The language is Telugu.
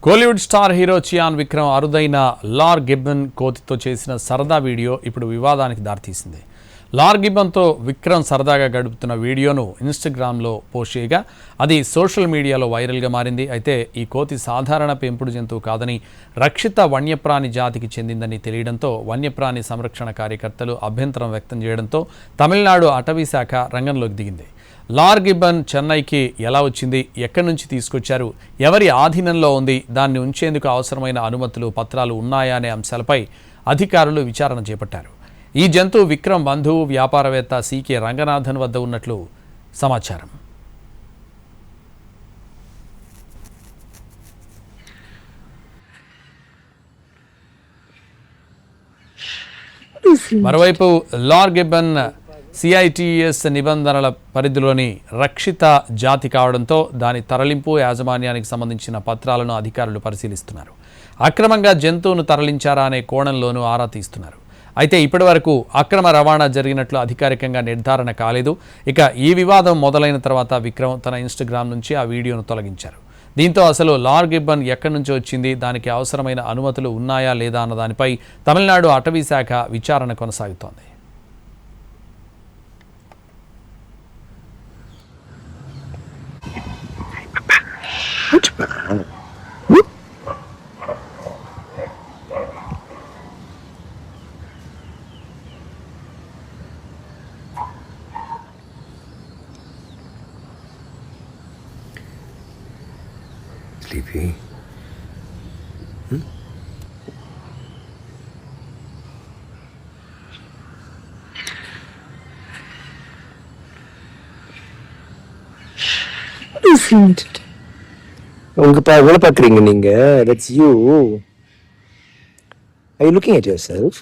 కోలీవుడ్ స్టార్ హీరో చియాన్ విక్రమ్ అరుదైన లార్ గిబ్బన్ కోతితో చేసిన సరదా వీడియో ఇప్పుడు వివాదానికి దారితీసింది. లార్ గిబ్బన్తో విక్రమ్ సరదాగా గడుపుతున్న వీడియోను ఇన్స్టాగ్రామ్లో పోస్ట్ చేయగా అది సోషల్ మీడియాలో వైరల్గా మారింది. అయితే ఈ కోతి సాధారణ పెంపుడు జంతువు కాదని, రక్షిత వన్యప్రాణి జాతికి చెందిందని తెలియడంతో వన్యప్రాణి సంరక్షణ కార్యకర్తలు అభ్యంతరం వ్యక్తం చేయడంతో తమిళనాడు అటవీ శాఖ రంగంలోకి దిగింది. లార్ గిబ్బన్ చెన్నైకి ఎలా వచ్చింది, ఎక్కడి నుంచి తీసుకొచ్చారు, ఎవరి ఆధీనంలో ఉంది, దాన్ని ఉంచేందుకు అవసరమైన అనుమతులు పత్రాలు ఉన్నాయా అనే అంశాలపై అధికారులు విచారణ చేపట్టారు. ఈ జంతువు విక్రమ్ బంధువు వ్యాపారవేత్త సికే రంగనాథన్ వద్ద ఉన్నట్లు సమాచారం. మరోవైపు లార్ గిబ్బన్ CITES నిబంధనల పరిధిలోని రక్షిత జాతి కావడంతో దాని తరలింపు, యాజమాన్యానికి సంబంధించిన పత్రాలను అధికారులు పరిశీలిస్తున్నారు. అక్రమంగా జంతువును తరలించారా అనే కోణంలోనూ ఆరా తీస్తున్నారు. అయితే ఇప్పటివరకు అక్రమ రవాణా జరిగినట్లు అధికారికంగా నిర్ధారణ కాలేదు. ఇక ఈ వివాదం మొదలైన తర్వాత విక్రమ్ తన ఇన్స్టాగ్రామ్ నుంచి ఆ వీడియోను తొలగించారు. దీంతో అసలు లార్ గిబ్బన్ ఎక్కడి నుంచి వచ్చింది, దానికి అవసరమైన అనుమతులు ఉన్నాయా లేదా అన్న దానిపై తమిళనాడు అటవీ శాఖ విచారణ కొనసాగుతోంది. Sleepy? What is it? எவ்வளோ பார்க்குறீங்க நீங்க? That's you. Are you looking at yourself?